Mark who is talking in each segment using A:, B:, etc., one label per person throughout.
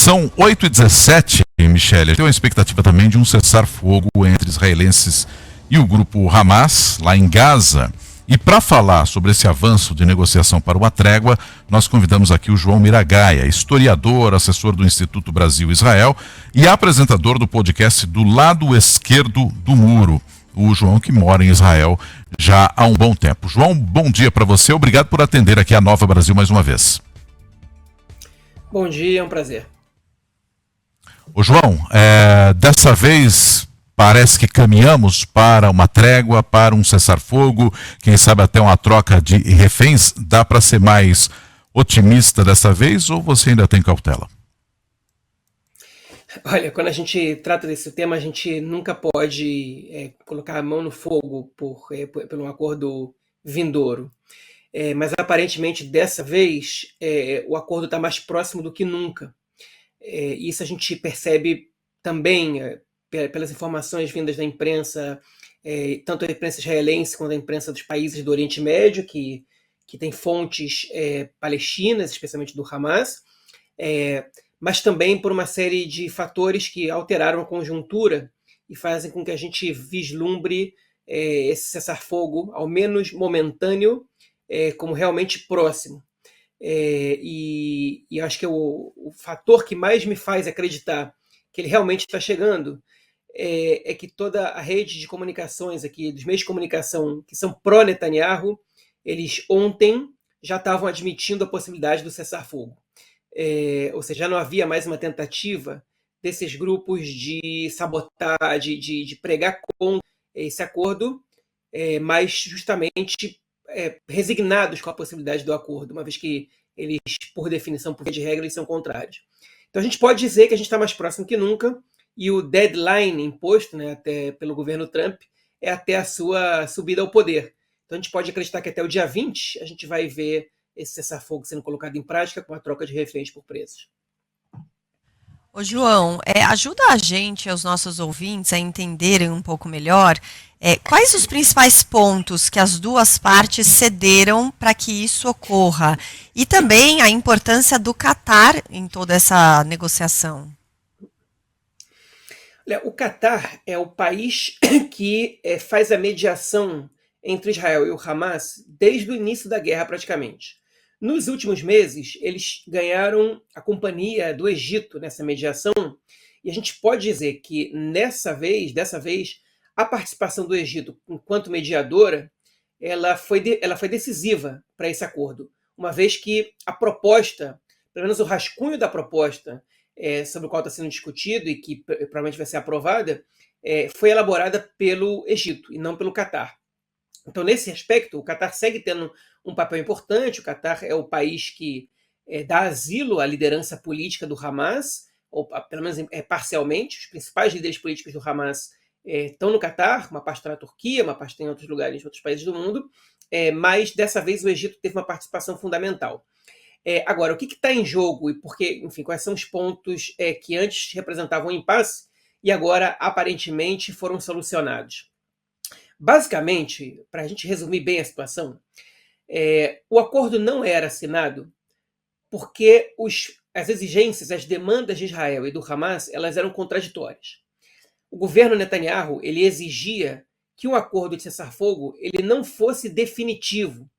A: São 8h17, Michele. Tem uma expectativa também de um cessar-fogo entre israelenses e o grupo Hamas, lá em Gaza. E para falar sobre esse avanço de negociação para uma trégua, nós convidamos aqui o João Miragaia, historiador, assessor do Instituto Brasil-Israel e apresentador do podcast Do Lado Esquerdo do Muro. O João que mora em Israel já há um bom tempo. João, bom dia para você. Obrigado por atender aqui a Nova Brasil mais uma vez.
B: Bom dia, é um prazer.
A: Ô João, dessa vez parece que caminhamos para uma trégua, para um cessar-fogo, quem sabe até uma troca de reféns. Dá para ser mais otimista dessa vez ou você ainda tem cautela?
B: Olha, quando a gente trata desse tema, a gente nunca pode colocar a mão no fogo por um acordo vindouro. Mas aparentemente, dessa vez, o acordo está mais próximo do que nunca. Isso a gente percebe também pelas informações vindas da imprensa, tanto a imprensa israelense quanto a imprensa dos países do Oriente Médio, que tem fontes palestinas, especialmente do Hamas, mas também por uma série de fatores que alteraram a conjuntura e fazem com que a gente vislumbre esse cessar-fogo, ao menos momentâneo, como realmente próximo. E acho que o fator que mais me faz acreditar que ele realmente está chegando é que toda a rede de comunicações aqui, dos meios de comunicação que são pró-Netanyahu, eles ontem já estavam admitindo a possibilidade do cessar-fogo. Ou seja, já não havia mais uma tentativa desses grupos de sabotar, de pregar contra esse acordo, mas justamente resignados com a possibilidade do acordo, uma vez que eles, por definição, por via de regra, eles são contrários. Então a gente pode dizer que a gente está mais próximo que nunca, e o deadline imposto, né, até pelo governo Trump é até a sua subida ao poder. Então a gente pode acreditar que até o dia 20 a gente vai ver esse cessar-fogo sendo colocado em prática com a troca de reféns por presos.
C: Ô João, ajuda a gente, os nossos ouvintes, a entenderem um pouco melhor quais os principais pontos que as duas partes cederam para que isso ocorra e também a importância do Catar em toda essa negociação.
B: Olha, o Catar é o país que faz a mediação entre Israel e o Hamas desde o início da guerra praticamente. Nos últimos meses, eles ganharam a companhia do Egito nessa mediação, e a gente pode dizer que dessa vez, a participação do Egito enquanto mediadora, ela foi decisiva para esse acordo, uma vez que a proposta, pelo menos o rascunho da proposta sobre o qual está sendo discutido e que provavelmente vai ser aprovada, foi elaborada pelo Egito e não pelo Catar. Então, nesse aspecto, o Catar segue tendo um papel importante. O Catar é o país que dá asilo à liderança política do Hamas, ou pelo menos parcialmente. Os principais líderes políticos do Hamas estão no Catar, uma parte está na Turquia, uma parte tem em outros lugares, em outros países do mundo, mas dessa vez o Egito teve uma participação fundamental. Agora, o que está em jogo e porque, enfim, quais são os pontos que antes representavam um impasse e agora aparentemente foram solucionados? Basicamente, para a gente resumir bem a situação, o acordo não era assinado porque as exigências, as demandas de Israel e do Hamas, elas eram contraditórias. O governo Netanyahu ele exigia que um acordo de cessar-fogo ele não fosse definitivo, ou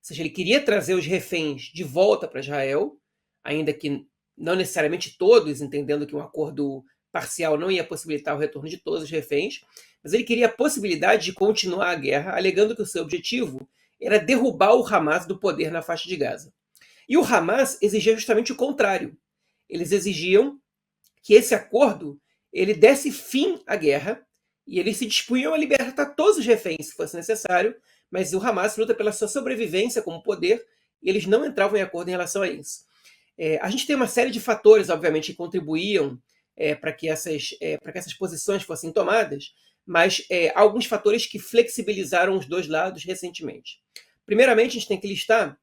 B: seja, ele queria trazer os reféns de volta para Israel, ainda que não necessariamente todos, entendendo que um acordo parcial não ia possibilitar o retorno de todos os reféns, mas ele queria a possibilidade de continuar a guerra, alegando que o seu objetivo era derrubar o Hamas do poder na faixa de Gaza. E o Hamas exigia justamente o contrário. Eles exigiam que esse acordo ele desse fim à guerra e eles se dispunham a libertar todos os reféns, se fosse necessário, mas o Hamas luta pela sua sobrevivência como poder e eles não entravam em acordo em relação a isso. A gente tem uma série de fatores, obviamente, que contribuíam para que essas posições fossem tomadas, mas alguns fatores que flexibilizaram os dois lados recentemente. Primeiramente, a gente tem que listar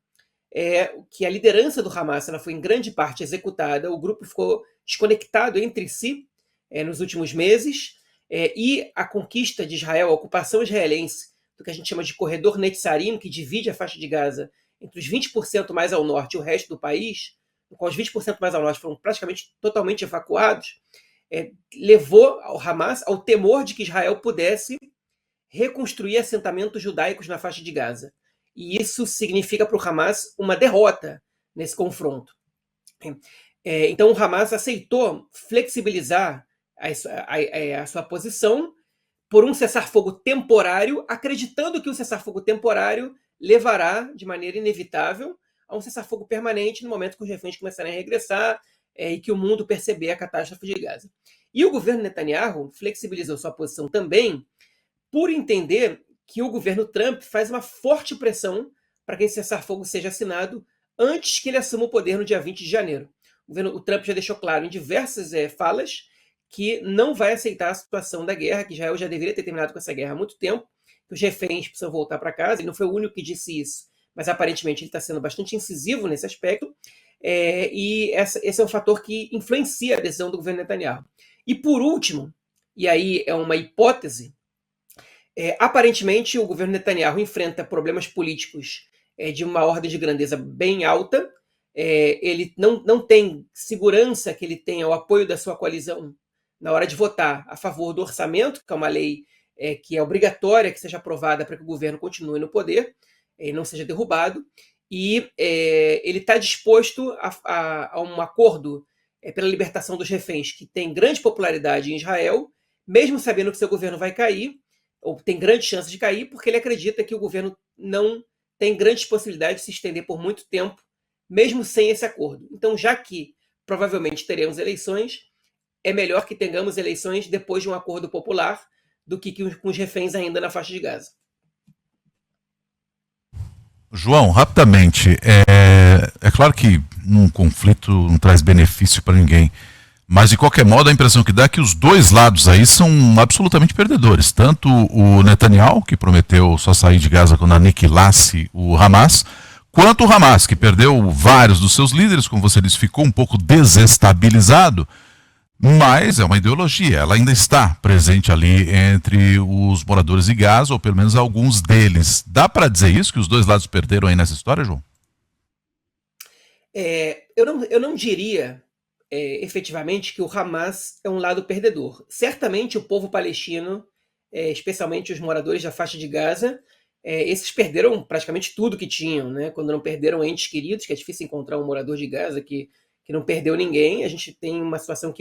B: que a liderança do Hamas ela foi em grande parte executada, o grupo ficou desconectado entre si nos últimos meses, e a conquista de Israel, a ocupação israelense, do que a gente chama de corredor Netzarim, que divide a faixa de Gaza entre os 20% mais ao norte e o resto do país, com os 20% mais ao norte foram praticamente totalmente evacuados, levou ao Hamas ao temor de que Israel pudesse reconstruir assentamentos judaicos na faixa de Gaza. E isso significa para o Hamas uma derrota nesse confronto. Então o Hamas aceitou flexibilizar a sua posição por um cessar-fogo temporário, acreditando que o cessar-fogo temporário levará, de maneira inevitável, a um cessar-fogo permanente no momento que os reféns começarem a regressar e que o mundo perceber a catástrofe de Gaza. E o governo Netanyahu flexibilizou sua posição também por entender que o governo Trump faz uma forte pressão para que esse cessar-fogo seja assinado antes que ele assuma o poder no dia 20 de janeiro. O Trump já deixou claro em diversas falas que não vai aceitar a situação da guerra, que Israel já deveria ter terminado com essa guerra há muito tempo, que os reféns precisam voltar para casa. Ele não foi o único que disse isso, mas aparentemente ele está sendo bastante incisivo nesse aspecto, e esse é um fator que influencia a decisão do governo Netanyahu. E por último, e aí é uma hipótese, aparentemente o governo Netanyahu enfrenta problemas políticos de uma ordem de grandeza bem alta. Ele não tem segurança que ele tenha o apoio da sua coalizão na hora de votar a favor do orçamento, que é uma lei que é obrigatória que seja aprovada para que o governo continue no poder e não seja derrubado, e ele está disposto a um acordo pela libertação dos reféns, que tem grande popularidade em Israel, mesmo sabendo que seu governo vai cair, ou tem grande chance de cair, porque ele acredita que o governo não tem grandes possibilidades de se estender por muito tempo, mesmo sem esse acordo. Então, já que provavelmente teremos eleições, é melhor que tenhamos eleições depois de um acordo popular do que com os reféns ainda na faixa de Gaza.
A: João, rapidamente, é claro que um conflito não traz benefício para ninguém, mas de qualquer modo a impressão que dá é que os dois lados aí são absolutamente perdedores, tanto o Netanyahu, que prometeu só sair de Gaza quando aniquilasse o Hamas, quanto o Hamas, que perdeu vários dos seus líderes, como você disse, ficou um pouco desestabilizado, mas é uma ideologia, ela ainda está presente ali entre os moradores de Gaza, ou pelo menos alguns deles. Dá para dizer isso, que os dois lados perderam aí nessa história, João?
B: Eu não diria efetivamente que o Hamas é um lado perdedor. Certamente o povo palestino, especialmente os moradores da faixa de Gaza, esses perderam praticamente tudo que tinham, né? Quando não perderam entes queridos, que é difícil encontrar um morador de Gaza que não perdeu ninguém. A gente tem uma situação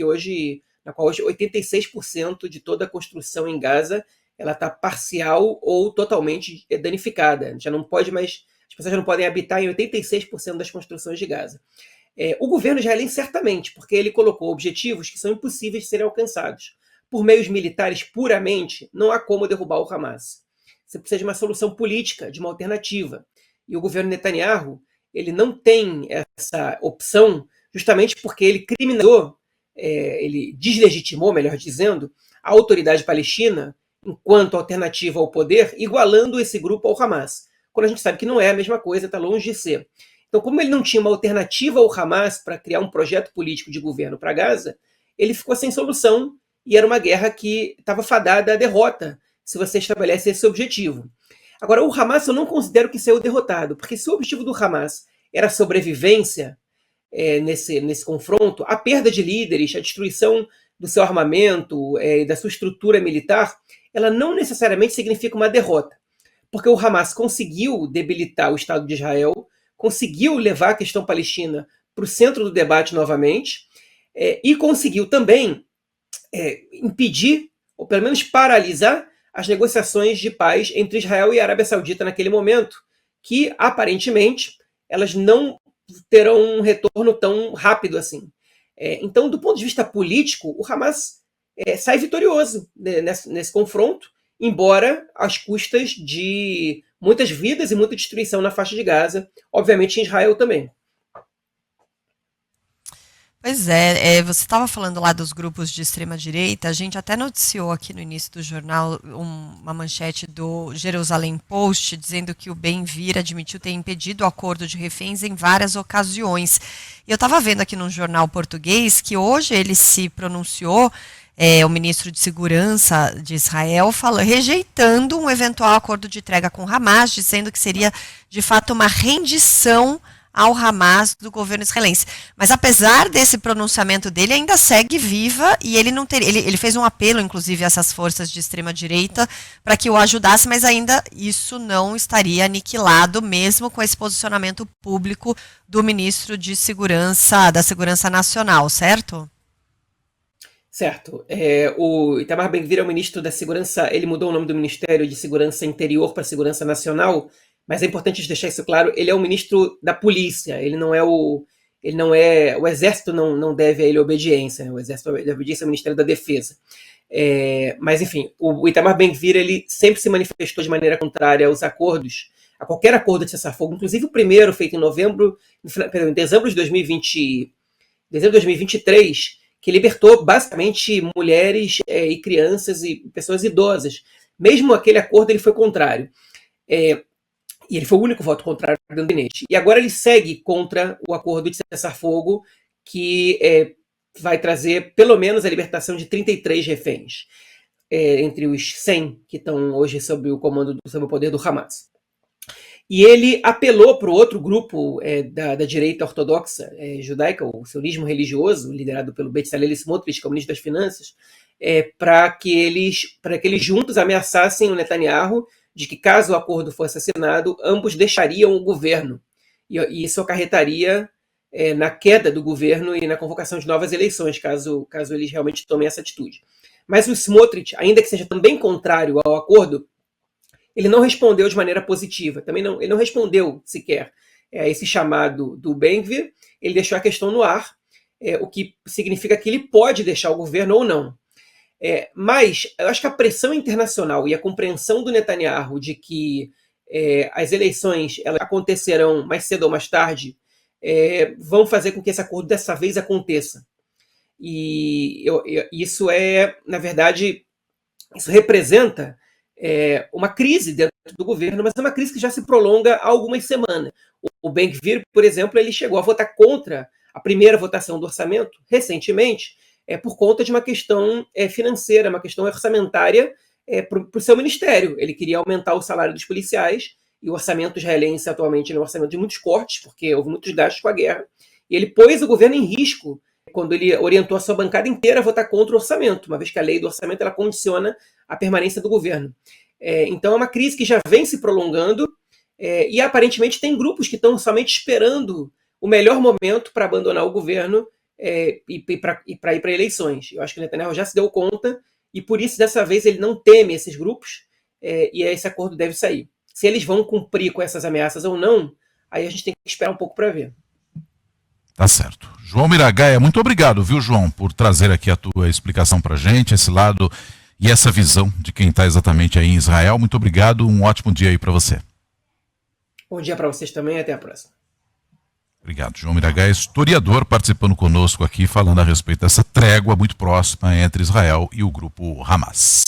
B: na qual hoje 86% de toda a construção em Gaza ela está parcial ou totalmente danificada. Já não pode mais, as pessoas já não podem habitar em 86% das construções de Gaza. O governo israelense certamente, porque ele colocou objetivos que são impossíveis de serem alcançados. Por meios militares puramente, não há como derrubar o Hamas. Você precisa de uma solução política, de uma alternativa. E o governo Netanyahu, ele não tem essa opção, justamente porque ele criminalizou, ele deslegitimou, melhor dizendo, a autoridade palestina enquanto alternativa ao poder, igualando esse grupo ao Hamas. Quando a gente sabe que não é a mesma coisa, está longe de ser. Então, como ele não tinha uma alternativa ao Hamas para criar um projeto político de governo para Gaza, ele ficou sem solução e era uma guerra que estava fadada à derrota, se você estabelece esse objetivo. Agora, o Hamas eu não considero que saiu derrotado, porque se o objetivo do Hamas era a sobrevivência nesse confronto, a perda de líderes, a destruição do seu armamento e da sua estrutura militar, ela não necessariamente significa uma derrota, porque o Hamas conseguiu debilitar o Estado de Israel, conseguiu levar a questão palestina para o centro do debate novamente, e conseguiu também impedir, ou pelo menos paralisar, as negociações de paz entre Israel e a Arábia Saudita naquele momento, que aparentemente elas não terão um retorno tão rápido assim. Então, do ponto de vista político, o Hamas sai vitorioso nesse confronto, embora às custas de muitas vidas e muita destruição na faixa de Gaza, obviamente em Israel também.
C: Pois você estava falando lá dos grupos de extrema-direita, a gente até noticiou aqui no início do jornal uma manchete do Jerusalem Post dizendo que o Ben-Gvir admitiu ter impedido o acordo de reféns em várias ocasiões. E eu estava vendo aqui num jornal português que hoje ele se pronunciou, o ministro de Segurança de Israel, rejeitando um eventual acordo de trégua com Hamas, dizendo que seria de fato uma rendição ao Hamas do governo israelense. Mas apesar desse pronunciamento dele, ainda segue viva e ele não ter, ele fez um apelo, inclusive, a essas forças de extrema-direita para que o ajudasse, mas ainda isso não estaria aniquilado, mesmo com esse posicionamento público do ministro de Segurança, da Segurança Nacional, certo?
B: Certo. O Itamar Ben-Gvir é o ministro da Segurança, ele mudou o nome do Ministério de Segurança Interior para Segurança Nacional, mas é importante deixar isso claro, ele é o ministro da polícia, ele não é o exército não deve a ele obediência, né? O exército deve obediência ao Ministério da Defesa. Mas enfim, o Itamar Ben-Gvir, ele sempre se manifestou de maneira contrária aos acordos, a qualquer acordo de cessar-fogo, inclusive o primeiro feito em dezembro de 2023, que libertou basicamente mulheres e crianças e pessoas idosas. Mesmo aquele acordo ele foi contrário. E ele foi o único voto contrário do gabinete. E agora ele segue contra o acordo de cessar-fogo, que vai trazer pelo menos a libertação de 33 reféns, entre os 100 que estão hoje sob o poder do Hamas. E ele apelou para o outro grupo da direita ortodoxa judaica, o sionismo religioso, liderado pelo Bezalel Smotrich, que é o ministro das Finanças, para que eles juntos ameaçassem o Netanyahu de que, caso o acordo fosse assinado, ambos deixariam o governo. E isso acarretaria na queda do governo e na convocação de novas eleições, caso eles realmente tomem essa atitude. Mas o Smotrich, ainda que seja também contrário ao acordo, ele não respondeu de maneira positiva. Ele não respondeu sequer a esse chamado do Ben-Gvir. Ele deixou a questão no ar, o que significa que ele pode deixar o governo ou não. Mas eu acho que a pressão internacional e a compreensão do Netanyahu de que as eleições elas acontecerão mais cedo ou mais tarde vão fazer com que esse acordo dessa vez aconteça. E isso na verdade, isso representa uma crise dentro do governo, mas é uma crise que já se prolonga há algumas semanas. O Ben-Gvir, por exemplo, ele chegou a votar contra a primeira votação do orçamento, recentemente, por conta de uma questão financeira, uma questão orçamentária para o seu ministério. Ele queria aumentar o salário dos policiais, e o orçamento israelense atualmente é um orçamento de muitos cortes, porque houve muitos gastos com a guerra, e ele pôs o governo em risco quando ele orientou a sua bancada inteira a votar contra o orçamento, uma vez que a lei do orçamento ela condiciona a permanência do governo. Então é uma crise que já vem se prolongando, e aparentemente tem grupos que estão somente esperando o melhor momento para abandonar o governo e para ir para eleições. Eu acho que o Netanyahu já se deu conta, e por isso dessa vez ele não teme esses grupos, e esse acordo deve sair. Se eles vão cumprir com essas ameaças ou não, aí a gente tem que esperar um pouco para ver.
A: Tá certo. João Miragaia, muito obrigado, viu, João, por trazer aqui a tua explicação pra gente, esse lado e essa visão de quem está exatamente aí em Israel. Muito obrigado, um ótimo dia aí para você.
B: Bom dia para vocês também, até a próxima.
A: Obrigado. João Miragaia, historiador, participando conosco aqui, falando a respeito dessa trégua muito próxima entre Israel e o grupo Hamas.